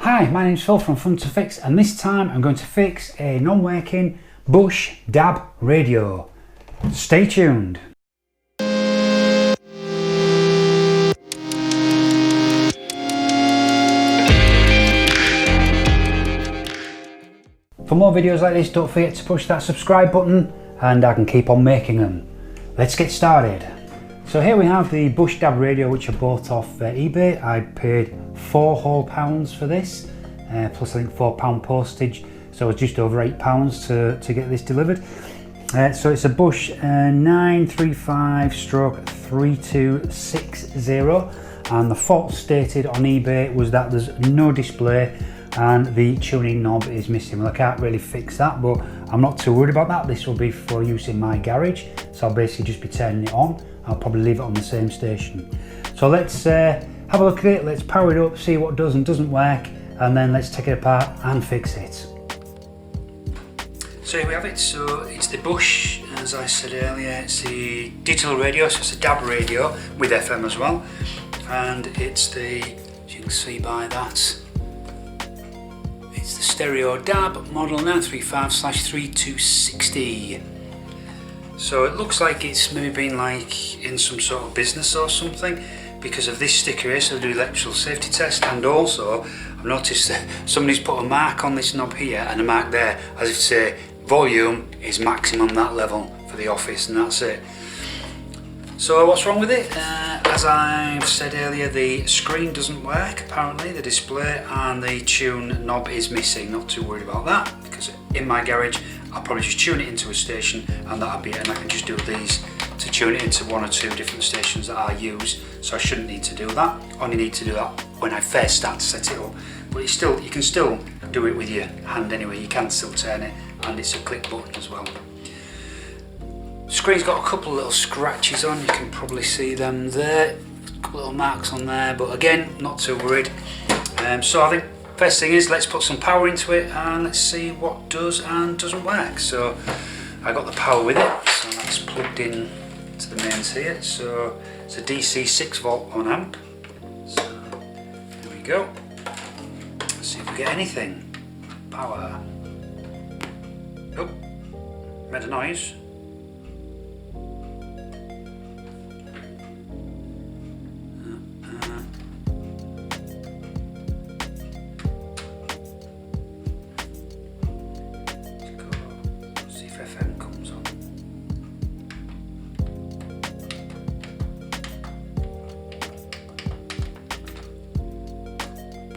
Hi, my name's Phil from Fun to Fix, and this time I'm going to fix a non-working Bosch DAB radio. Stay tuned. For more videos like this, don't forget to push that subscribe button and I can keep on making them. Let's get started. So here we have the Bosch DAB radio, which I bought off eBay. I paid £4 whole for this, plus I think £4 postage, so it's just over £8 to get this delivered. So it's a Bosch 935/3260, and the fault stated on eBay was that there's no display and the tuning knob is missing. Well, I can't really fix that, but I'm not too worried about that. This will be for use in my garage, so I'll basically just be turning it on. I'll probably leave it on the same station. So let's have a look at it, let's power it up, see what does and doesn't work, and then let's take it apart and fix it. So here we have it. So it's the Bosch, as I said earlier, it's the digital radio, so it's a DAB radio with FM as well, and it's the, as you can see by that, it's the stereo DAB model 935/3260. So it looks like it's maybe been like in some sort of business or something, because of this sticker here, so they do electrical safety test, and also I've noticed that somebody's put a mark on this knob here and a mark there, as if to say volume is maximum that level for the office, and that's it. So what's wrong with it? As I've said earlier, the screen doesn't work apparently, the display, and the tune knob is missing. Not too worried about that, because in my garage I'll probably just tune it into a station and that'll be it, and I can just do these to tune it into one or two different stations that I use, so I shouldn't need to do that. Only need to do that when I first start to set it up, but it's still, you can still do it with your hand anyway. You can still turn it, and it's a click button as well. Screen's got a couple of little scratches on, you can probably see them there, a couple little marks on there, but again, not too worried. So I think first thing is, let's put some power into it and let's see what does and doesn't work. So I got the power with it, so that's plugged in to the mains here. So it's a DC 6V 1 amp. So here we go. Let's see if we get anything. Power. Oh, made a noise.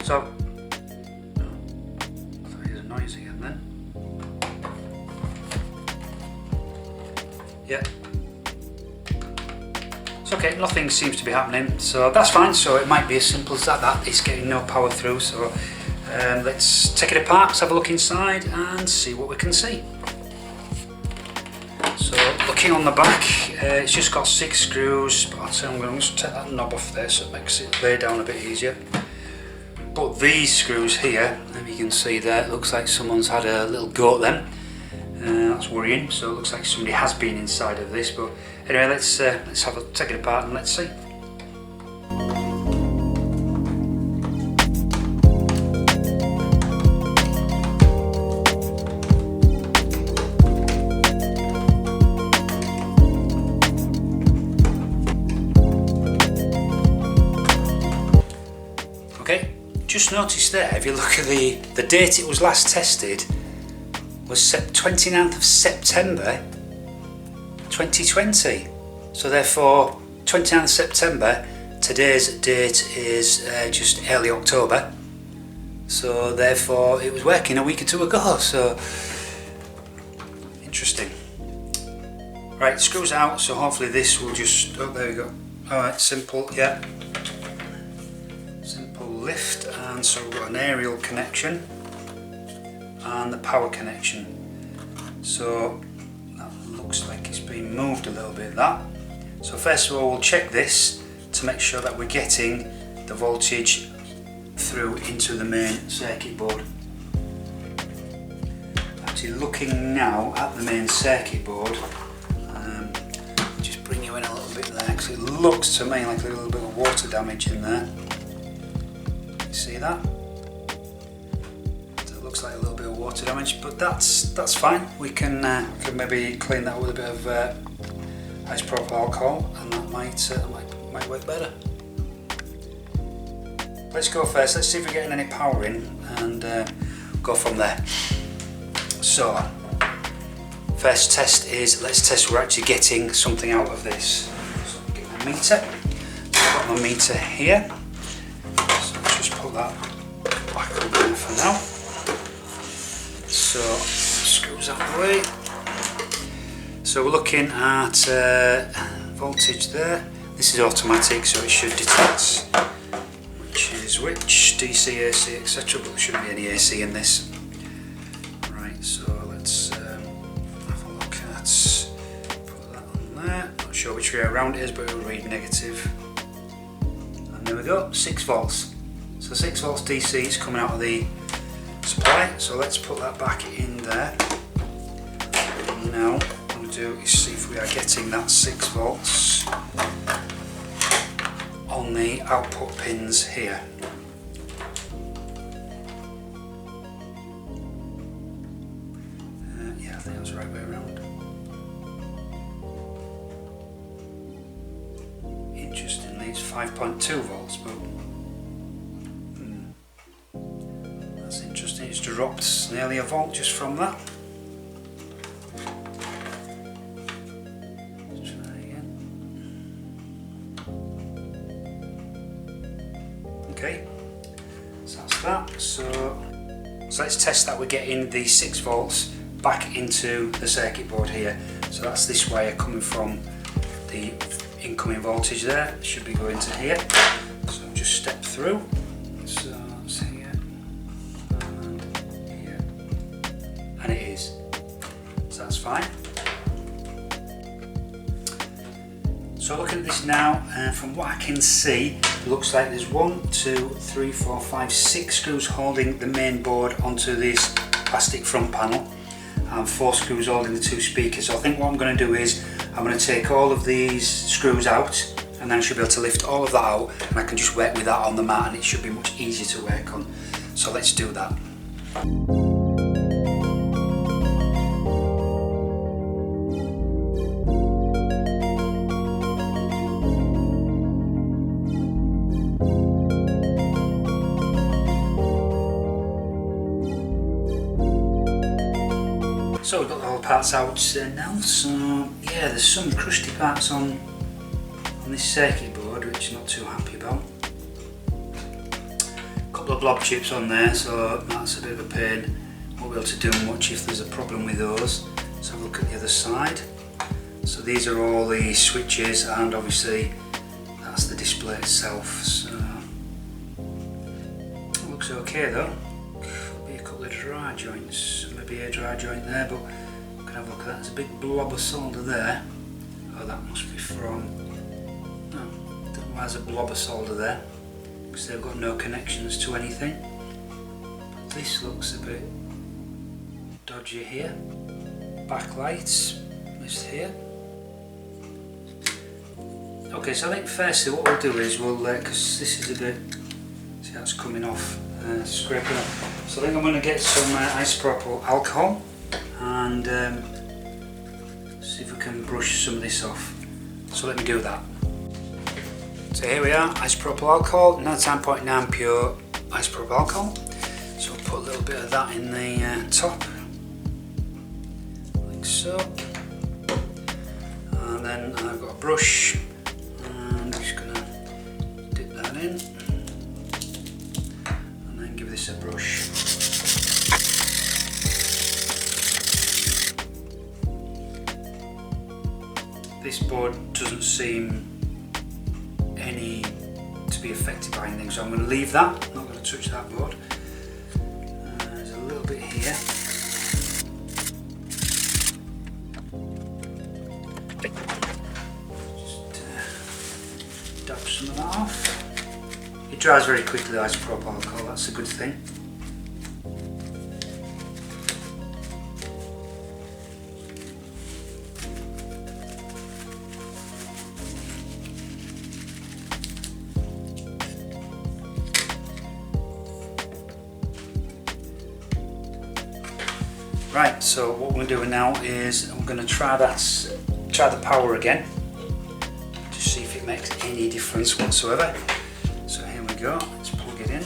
So, I thought it was a noise again then. Yeah. It's okay, nothing seems to be happening, so that's fine. So it might be as simple as that, it's getting no power through. So let's take it apart, let's have a look inside and see what we can see. So looking on the back, it's just got 6 screws, but I'm going to just take that knob off there so it makes it lay down a bit easier. But these screws here, if you can see there, it looks like someone's had a little go at them. That's worrying. So it looks like somebody has been inside of this. But anyway, let's have a take it apart and let's see. Okay. Just noticed there, if you look at the date it was last tested was 29th of September 2020. So therefore 29th of September, today's date is just early October. So therefore it was working a week or two ago, so interesting. Right, screws out, so hopefully this will just, oh there we go. Alright, simple, yeah. Lift, and so we've got an aerial connection and the power connection. So that looks like it's been moved a little bit, that. So first of all, we'll check this to make sure that we're getting the voltage through into the main circuit board. Actually looking now at the main circuit board, just bring you in a little bit there, because it looks to me like a little bit of water damage in there. You see that? water damage, but that's fine. We can maybe clean that with a bit of isopropyl alcohol, and that might work better. Let's go first. Let's see if we're getting any power in, and go from there. So, first test is, let's test we're actually getting something out of this. So get my meter. I've got my meter here. So let's just put that back on there for now. So screws out the way. So we're looking at voltage there. This is automatic, so it should detect which is which, DC, AC, etc. But there shouldn't be any AC in this. Right, so let's have a look at, put that on there. Not sure which way around it is, but it will read negative. And there we go, 6 volts. So 6 volts DC is coming out of the supply. So let's put that back in there. And now what I'm going to do is see if we are getting that 6 volts on the output pins here. Yeah, I think that's the right way around. Interestingly, it's 5.2 volts, but that's interesting. It's dropped nearly a volt just from that. Okay, so that's that. So let's test that we're getting the 6 volts back into the circuit board here. So that's this wire coming from the incoming voltage there. It should be going to here. So I'll just step through. So that's here and here. And it is. So that's fine. So looking at this now, from what I can see, it looks like there's 1, 2, 3, 4, 5, 6 screws holding the main board onto this plastic front panel, and 4 screws holding the 2 speakers. So I think what I'm going to do is I'm going to take all of these screws out, and then I should be able to lift all of that out, and I can just work with that on the mat, and it should be much easier to work on. So let's do that. So we've got the whole parts out now, so yeah, there's some crusty parts on this circuit board which I'm not too happy about. A couple of blob chips on there, so that's a bit of a pain. Won't be able to do much if there's a problem with those. So have a look at the other side. So these are all the switches, and obviously that's the display itself. So it looks okay though. There'll be a couple of dry joints. Maybe a dry joint there, but we can have a look at that. There's a big blob of solder there. Oh, that must be from, no, why there's a blob of solder there? Because they've got no connections to anything. But this looks a bit dodgy here. Backlights, missed here. Okay, so I think firstly what we'll do is we'll, because this is a bit, see how it's coming off, scraping off. So I think I'm going to get some isopropyl alcohol and see if we can brush some of this off. So let me do that. So here we are, isopropyl alcohol, 99.9 pure isopropyl alcohol. So we'll put a little bit of that in the top, like so. And then I've got a brush, and I'm just going to dip that in. Give this a brush. This board doesn't seem to be affected by anything, so I'm going to leave that. I'm not going to touch that board. There's a little bit here. Just dab some of that off. It dries very quickly, the isopropyl alcohol, that's a good thing. Right, so what we're doing now is we're going to try the power again, just see if it makes any difference whatsoever. So here we go, let's plug it in.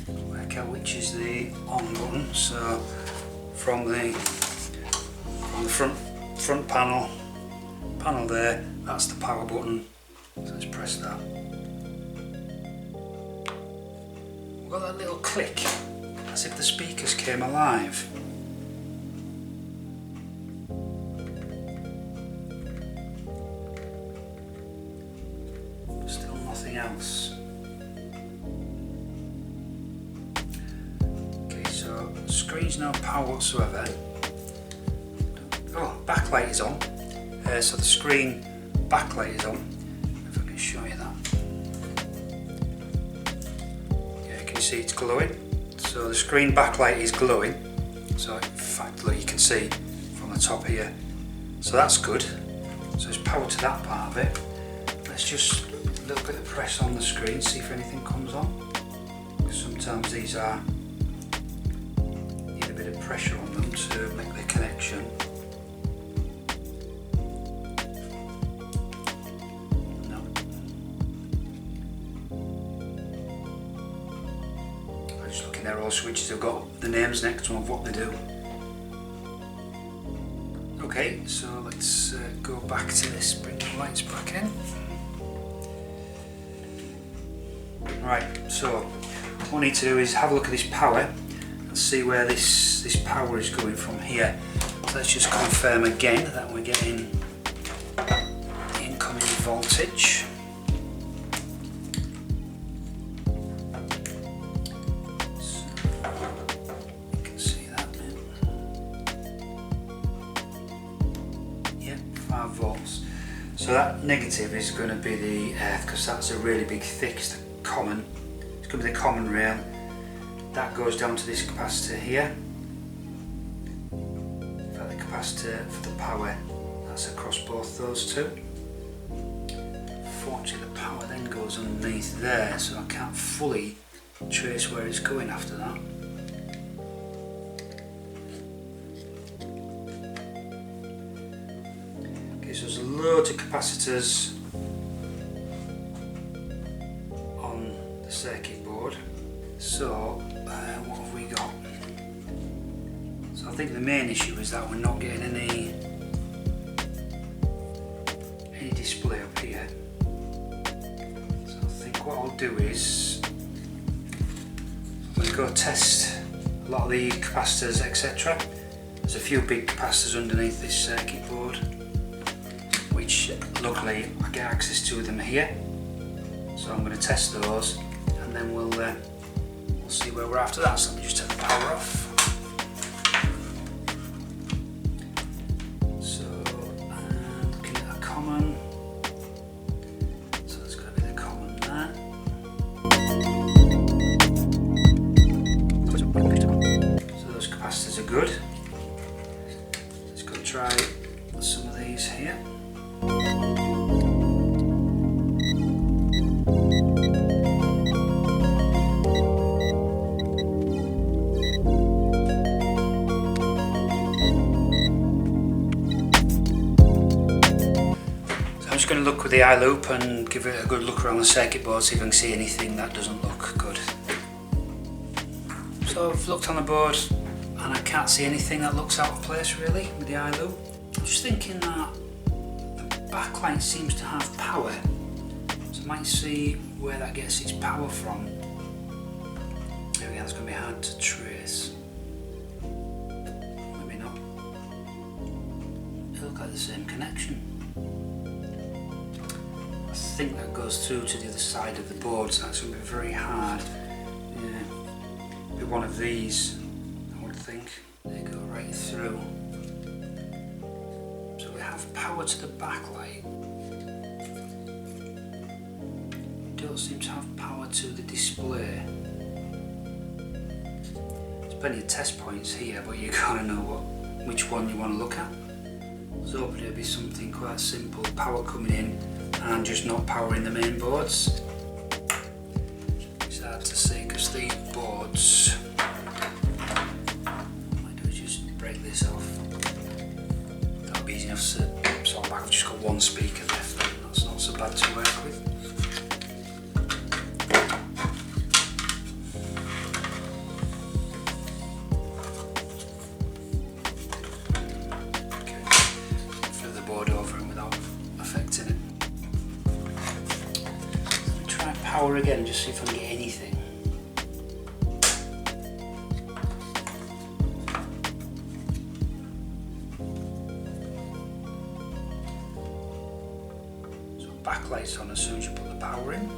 And work out which is the on button. So from the front panel there, that's the power button. So let's press that. We've got that little click as if the speakers came alive. Still nothing else. Okay, so screen's no power whatsoever. Oh, backlight is on. So the screen backlight is on. If I can show you that. Yeah, you can see it's glowing. So the screen backlight is glowing. So in fact, look, you can see from the top here. So that's good. So there's power to that part of it. Let's just a little bit of press on the screen, see if anything comes on. Because sometimes these need a bit of pressure on them to make the connection. They're all switches have got the names next to them of what they do. Okay, so let's go back to this, bring the lights back in. Right, so what we need to do is have a look at this power and see where this power is going from here. So let's just confirm again that we're getting incoming voltage. Volts. So that negative is going to be the earth, because that's a really big thick common. It's going to be the common rail. That goes down to this capacitor here. For the capacitor for the power, that's across both those two. Fortunately, the power then goes underneath there, so I can't fully trace where it's going after that. So there's loads of capacitors on the circuit board. So what have we got? So I think the main issue is that we're not getting any display up here. So I think what I'll do is let's go test a lot of the capacitors, etc. There's a few big capacitors underneath this circuit board, which luckily I get access to them here. So I'm going to test those, and then we'll see where we're after that. So let me just turn the power off. So, and looking at a common. So there's going to be the common there. So those capacitors are good. Let's go try some of these here. I'm just going to look with the eye loop and give it a good look around the circuit board, see if I can see anything that doesn't look good. So I've looked on the board and I can't see anything that looks out of place really with the eye loop. I'm just thinking that the backlight seems to have power, so I might see where that gets its power from. There we go, it's going to be hard to trace. Maybe not. They look like the same connection. I think that goes through to the other side of the board, so that's going to be very hard. Yeah, be one of these, I would think. They go right through. So we have power to the backlight. Don't seem to have power to the display. There's plenty of test points here, but you gotta know which one you want to look at. was hoping it'd be something quite simple, power coming in and just not powering the main boards. It's hard to see because these boards, what I do is just break this off. That'll be easy enough to sort back. I've just got one speaker left, that's not so bad to work with. Power again, just see if I can get anything. So backlight's on as soon as you put the power in.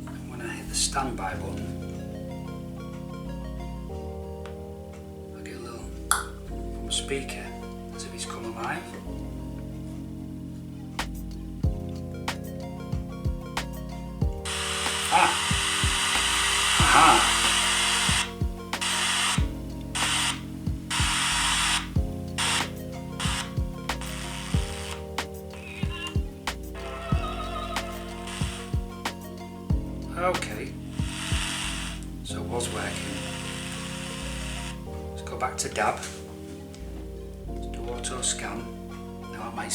And when I hit the standby button, I get a little from a speaker as if it's come alive. Okay, so it was working. Let's go back to DAB. Let's do auto scan. Now it might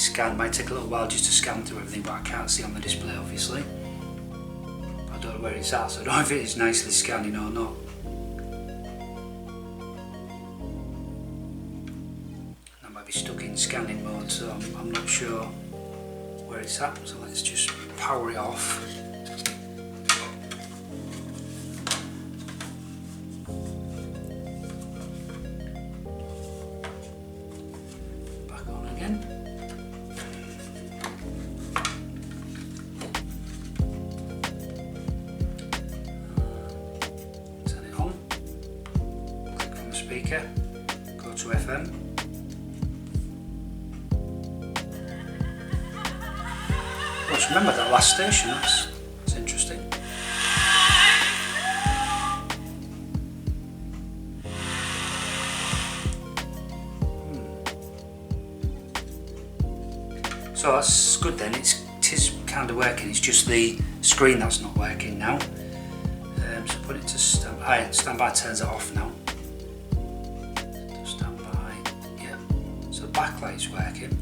take a little while just to scan through everything, but I can't see on the display obviously. I don't know where it's at, so I don't know if it is nicely scanning or not. I might be stuck in scanning mode, so I'm not sure where it's at, so let's just power it off. Speaker, go to FM. Oh, just remember that last station, that's interesting. So that's good then, it is kind of working, it's just the screen that's not working now. So put it to standby, standby turns it off now. Backlight's working,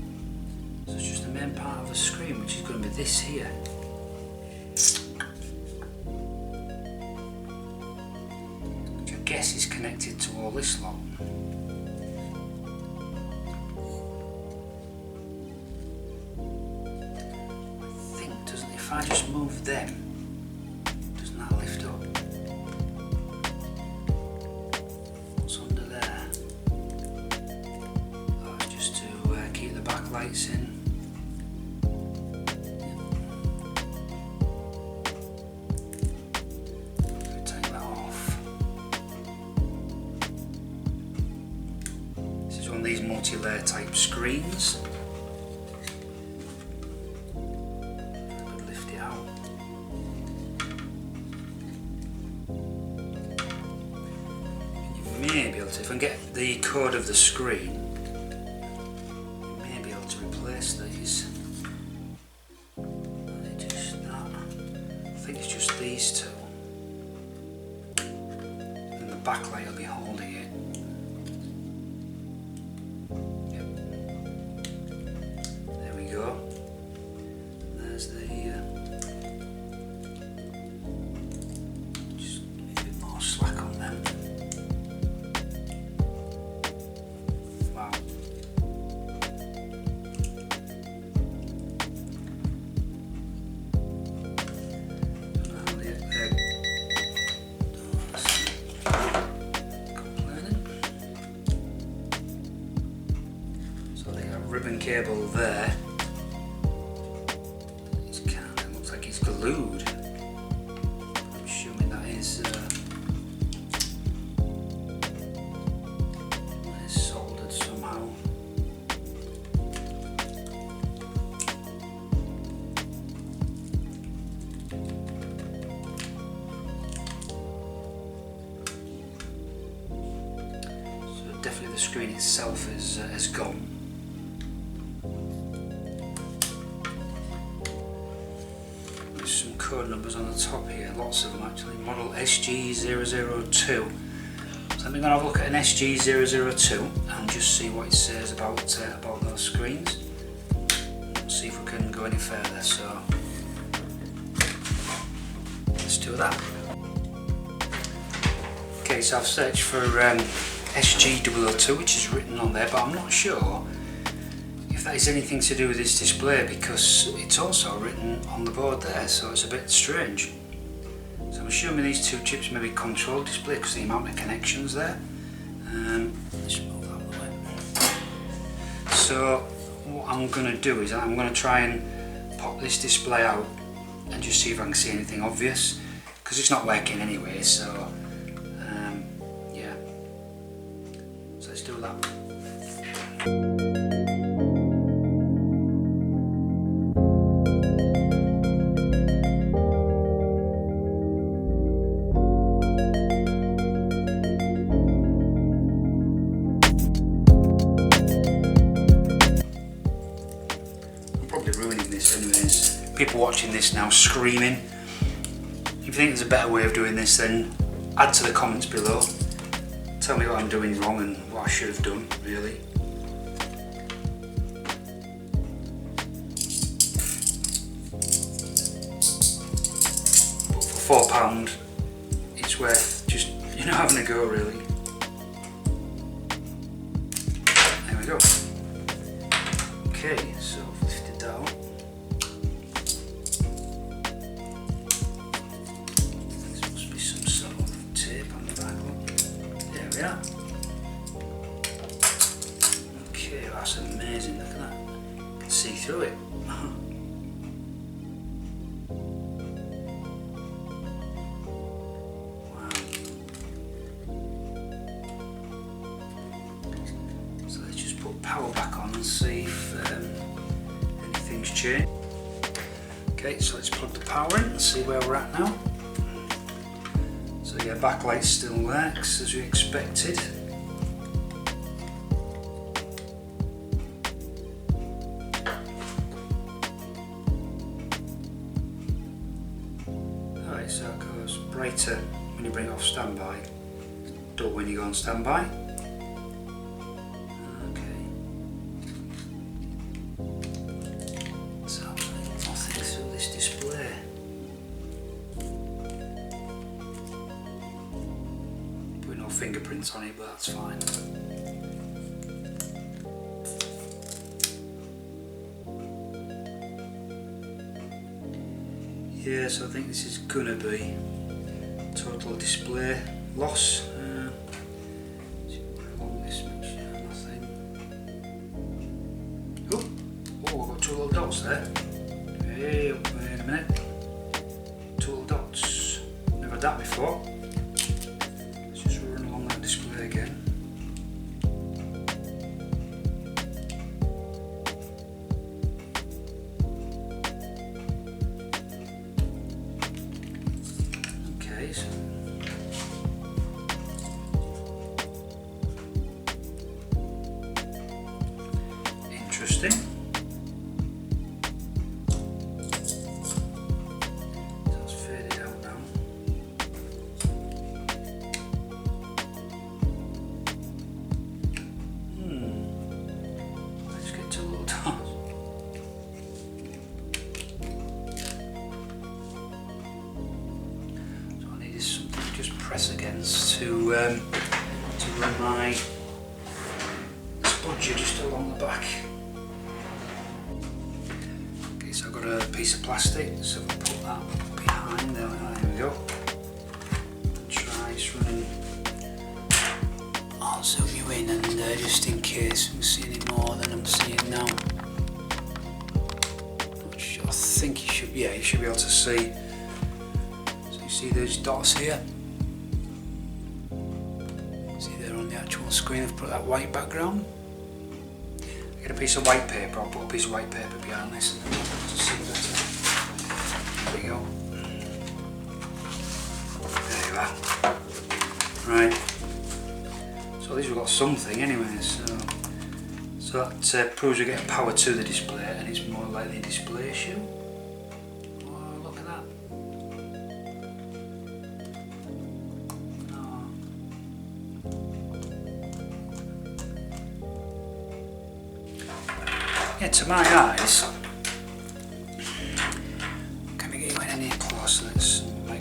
so it's just the main part of the screen, which is going to be this here. Which I guess is connected to all this lot. I think, doesn't, if I just move them, doesn't that lift up? Lights in. Take that off. This is one of these multi-layer type screens. I could lift it out. And you may be able to, if I can get the code of the screen, replace these. And it just that. I think it's just these two. And the backlight will be holding it. Yep. There we go. There's the just give me a bit more slack on them. Wow. Ribbon cable there. It's kind of looks like it's glued. I'm assuming that is soldered somehow. So definitely the screen itself has gone. There's some code numbers on the top here, lots of them actually. Model SG002. So I'm going to have a look at an SG002 and just see what it says about those screens. See if we can go any further. So let's do that. Okay, so I've searched for SG002, which is written on there, but I'm not sure if that is anything to do with this display because it's also written on the board there, so it's a bit strange. So I'm assuming these two chips maybe control display because of the amount of connections there. Let's move that way. So what I'm going to do is I'm going to try and pop this display out and just see if I can see anything obvious because it's not working anyway, so yeah, so let's do that. Ruining this anyways. People watching this now screaming. If you think there's a better way of doing this, then add to the comments below. Tell me what I'm doing wrong and what I should have done, really. But for £4, it's worth just, you know, having a go, really. There we go. Okay, so I've lifted that up. This must be some sort of tape on the back. There we are. Okay, that's amazing, look at that. You can see through it. Wow. So let's just put power back on and see if anything's changed. Okay, so let's plug the power in and see where we're at now. So yeah, backlight's still there as we expected. Alright, so it goes brighter when you bring it off standby, dull when you go on standby. Fingerprints on it, but that's fine. Yeah, so I think this is gonna be total display loss. Along this much, nothing. Oh, I've got two little dots there. Hey, wait a minute. Two little dots. Never had that before. Display again. Okay, so interesting. That's faded out now. Press against to run my spudger just along the back. Okay, so I've got a piece of plastic, so I'll put that behind there. There we go. Try running. I'll zoom you in and just in case we see any more than I'm seeing now. Which I think you should, yeah, you should be able to see. So you see those dots here. Actual screen, I've put that white background. I get a piece of white paper, I'll put a piece of white paper behind this and then to see better. There we go. There you are. Right. So So at least we've got something anyway. So that proves we get power to the display, and it's more likely a display issue. Oh, look at that. Oh. Yeah, to my eyes, can we get you any closer? Let's might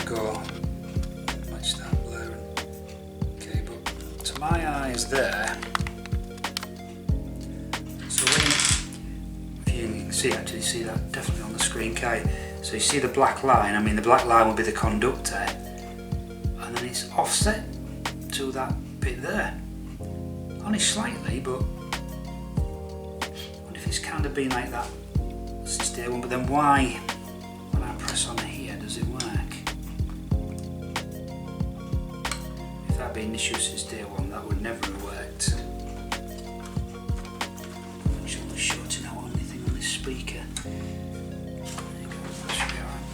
start blurring. Okay, but to my eyes there. So if you can actually see that definitely on the screen, Kai. So you see the black line. I mean, the black line will be the conductor, and then it's offset to that bit there. Only slightly, but. It's kind of been like that since day one, but then why, when I press on here, does it work? If that had been an issue since day one, that would never have worked. I'm just shorting out on anything on this speaker. There you go, that should be alright.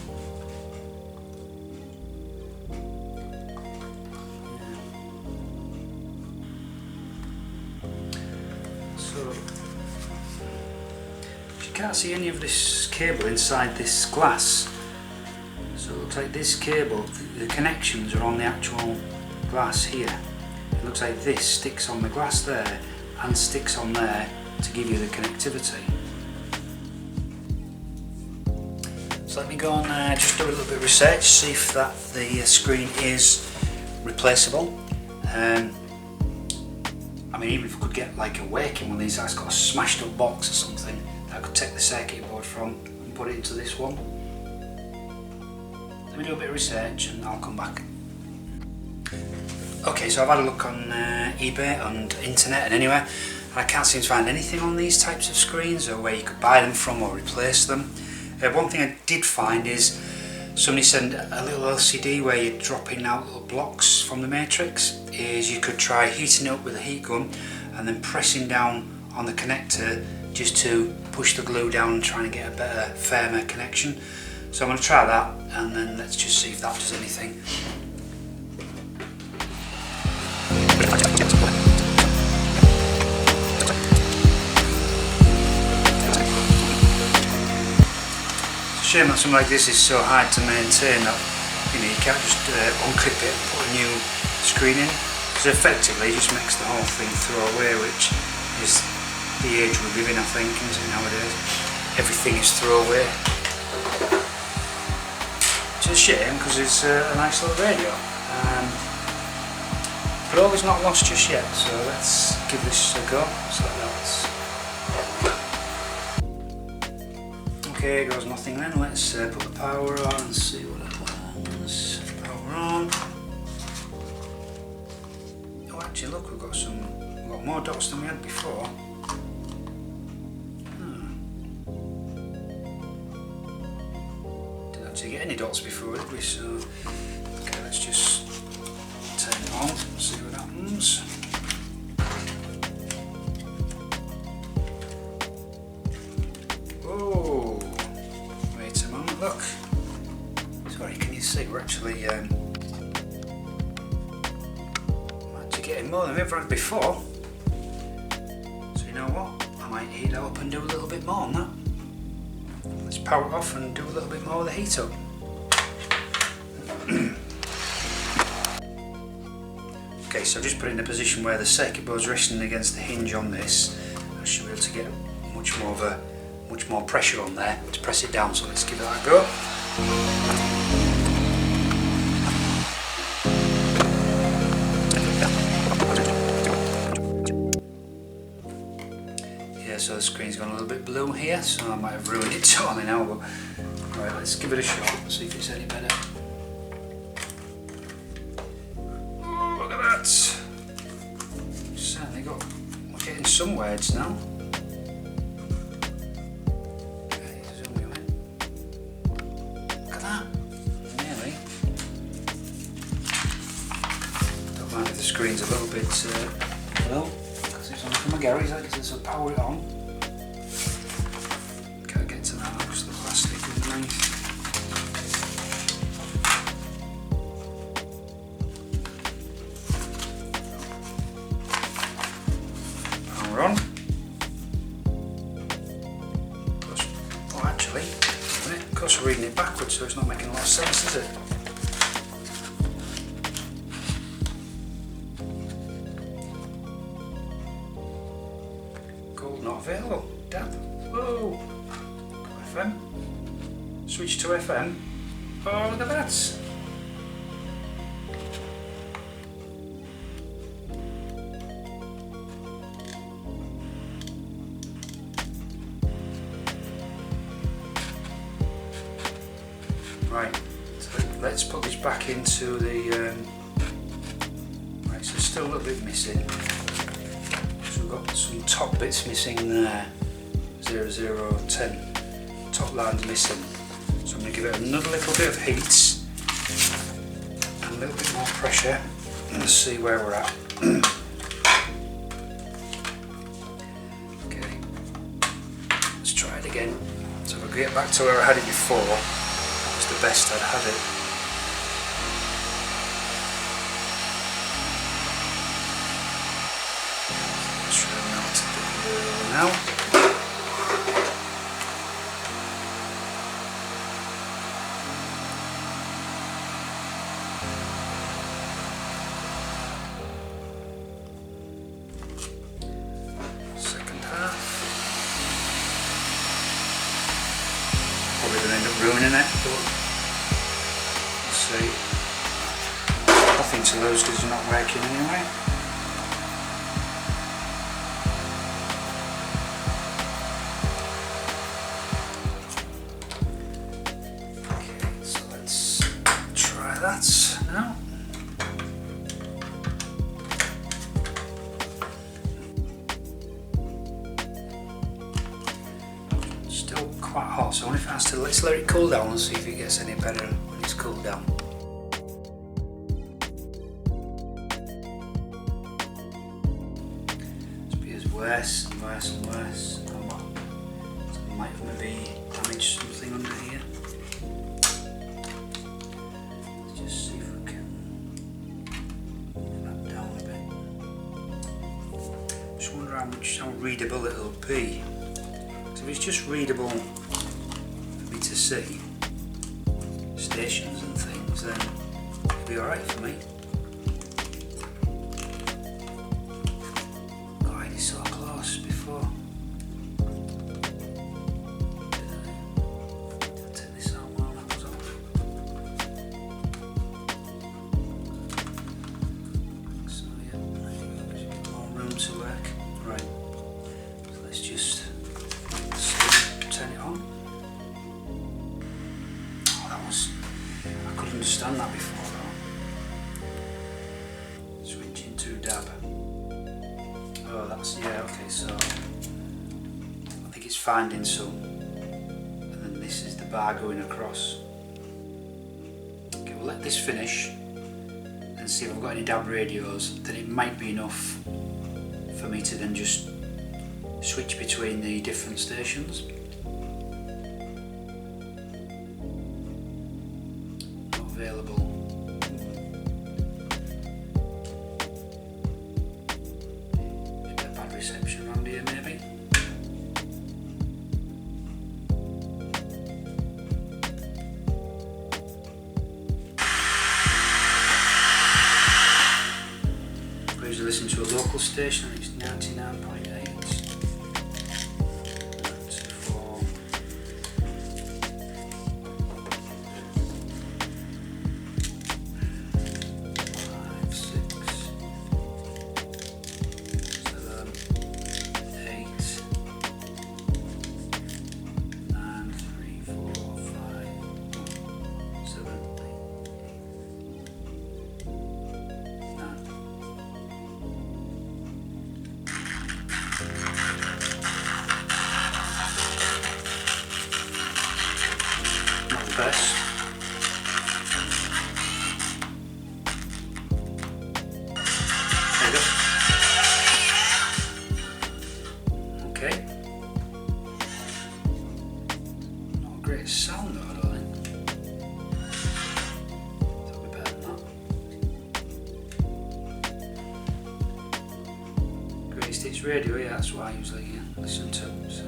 So. You can't see any of this cable inside this glass, so it looks like this cable, the connections are on the actual glass here. It looks like this sticks on the glass there and sticks on there to give you the connectivity. So let me go and just do a little bit of research, see if the screen is replaceable. I mean, even if we could get like a working one of these that's got a smashed up box or something, I could take the circuit board from and put it into this one. Let me do a bit of research and I'll come back. Okay, so I've had a look on eBay and internet and anywhere, and I can't seem to find anything on these types of screens or where you could buy them from or replace them. One thing I did find is somebody sent a little LCD where you're dropping out little blocks from the matrix. Is you could try heating it up with a heat gun and then pressing down on the connector just to push the glue down and trying to get a better, firmer connection. So I'm going to try that and then let's just see if that does anything. It's a shame that something like this is so hard to maintain that you can't just unclip it and put a new screen in, because effectively it just makes the whole thing throw away, which is the age we live in, I think, isn't it, nowadays? Everything is throwaway. It's a shame because it's a nice little radio. But all is not lost just yet, so let's give this a go. So that's okay, goes nothing then. Let's put the power on and see what happens. Power on. Oh, actually, look, we've got more dots than we had before. To get any dots before, did we? So, okay, let's just turn it on and see what happens. Oh, wait a moment, look. Sorry, can you see? We're actually getting more than we've ever had before. So, you know what? I might heat that up and do a little bit more on that. Let's power it off and do a little bit more of the heat up. Okay, so I've just put it in a position where the circuit board's resting against the hinge on this. I should be able to get much more pressure on there to press it down, so let's give it a go. So the screen's gone a little bit blue here, so I might have ruined it totally now, but right, let's give it a shot, see if it's any better. Oh, look at that! Certainly we're getting some words now. Okay, zoom you in. Look at that! Nearly. Don't mind if the screen's a little bit low. It's on from my garage, like this, so power it on. Can't get to that, because the plastic underneath. camera on. Oh, actually, of course we're reading it backwards, so it's not making a lot of sense, is it? Gold not available. Damn. Whoa. Go FM. Switch to FM. Oh, look at that. Right, so let's put this back into the, right, so still a little bit missing. So we've got some top bits missing there, 0010, top line's missing. So I'm going to give it another little bit of heat and a little bit more pressure and see where we're at. Okay, let's try it again. So if I get back to where I had it before, the best I'd have it. Let's try and melt it a bit now. Second half. Probably going to end up ruining it, but nothing to lose because you're not working anyway. Okay, so let's try that now. Still quite hot, so only if it has to, let's let it cool down and see if it gets any better when it's cooled down. Worse and worse and worse. So I might have maybe damaged something under here. Let's just see if we can move that down a bit. Just wonder how readable it'll be. So if it's just readable for me to see stations and things, then it'll be alright for me. So close before. Take this out while that was off. So yeah, there's a bit more room to work. Right, so let's just turn it on. Oh, that was, I couldn't understand that before though. Switching to dab. Oh, that's, yeah, okay, so I think it's finding some, and then this is the bar going across. Okay, we'll let this finish and see if I've got any dab radios. Then it might be enough for me to then just switch between the different stations. Not available. Reception around here maybe. Please listen to a local station, it's 99.8. 94. 5, 6. 7, 8. against its radio. Yeah, that's what I usually listen to. So.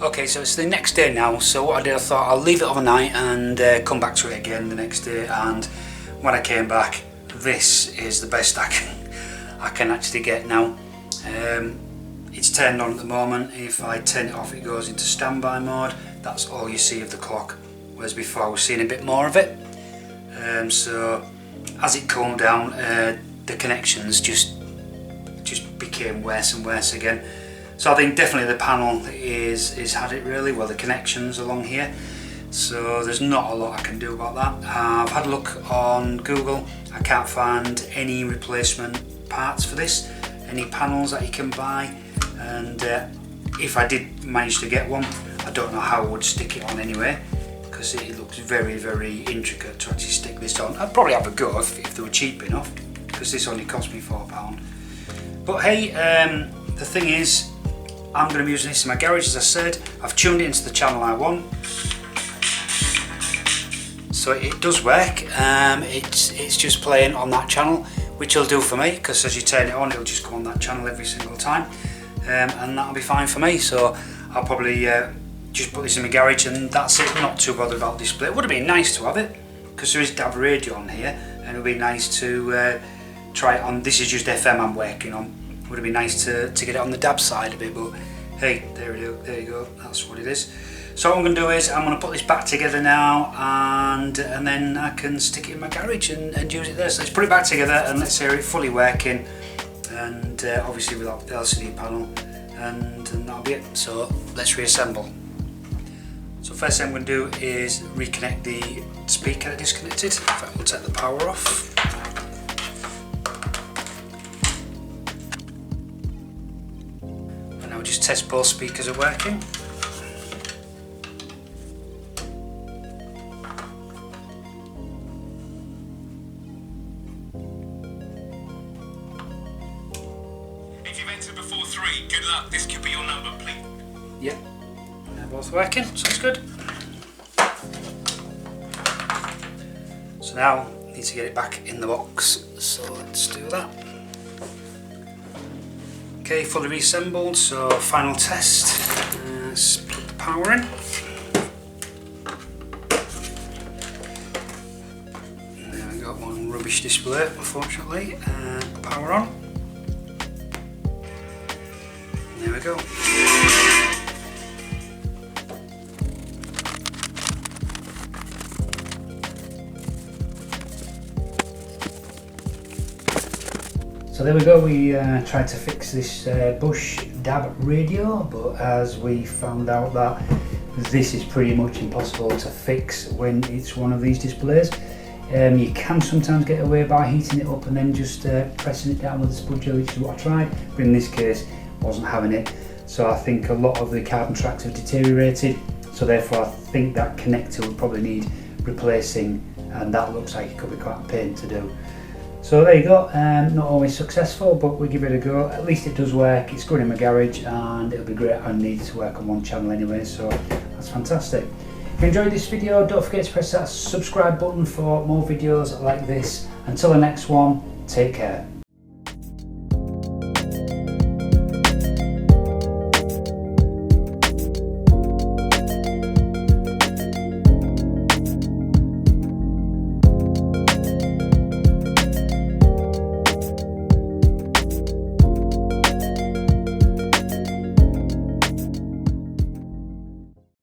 Okay, so it's the next day now, so what I did, I thought I'll leave it overnight and come back to it again the next day, and when I came back, this is the best I can actually get now. It's turned on at the moment. If I turn it off, it goes into standby mode. That's all you see of the clock, whereas before I was seeing a bit more of it. So as it cooled down, the connections just became worse and worse again. So I think definitely the panel is had it really, well, the connections along here. So there's not a lot I can do about that. I've had a look on Google. I can't find any replacement parts for this, any panels that you can buy, and if I did manage to get one, I don't know how I would stick it on anyway, because it looks very, very intricate to actually stick this on. I'd probably have a go if they were cheap enough, because this only cost me £4. But hey, the thing is, I'm going to be using this in my garage. As I said, I've tuned it into the channel I want, so it does work. It's just playing on that channel, which will do for me, because as you turn it on, it'll just go on that channel every single time, and that'll be fine for me. So I'll probably just put this in my garage and that's it. Not too bothered about display. It would have been nice to have it, because there is DAB radio on here, and it would be nice to try it on. This is just FM I'm working on. It would have been nice to get it on the DAB side a bit, but hey, there you go, that's what it is. So what I'm going to do is I'm going to put this back together now, and then I can stick it in my garage and use it there. So let's put it back together and let's hear it fully working, and obviously without the LCD panel, and that'll be it. So let's reassemble. So first thing I'm going to do is reconnect the speaker that disconnected. In fact, we'll take the power off. And now we'll just test both speakers are working. If you've entered before 3, good luck. This could be your number, please. Yep, they're both working, so that's good. So now I need to get it back in the box, so let's do that. Okay, fully reassembled, so final test. Let's put the power in. There we got one rubbish display, unfortunately. Power on. There we go. So there we go, we tried to fix this Bush DAB radio, but as we found out that this is pretty much impossible to fix when it's one of these displays. You can sometimes get away by heating it up and then just pressing it down with a spudger, which is what I tried, but in this case wasn't having it. So I think a lot of the carbon tracks have deteriorated, so therefore I think that connector would probably need replacing, and that looks like it could be quite a pain to do. So there you go, not always successful, but we give it a go. At least it does work. It's good in my garage and it'll be great. I need to work on one channel anyway, so that's fantastic. If you enjoyed this video, don't forget to press that subscribe button for more videos like this. Until the next one, take care.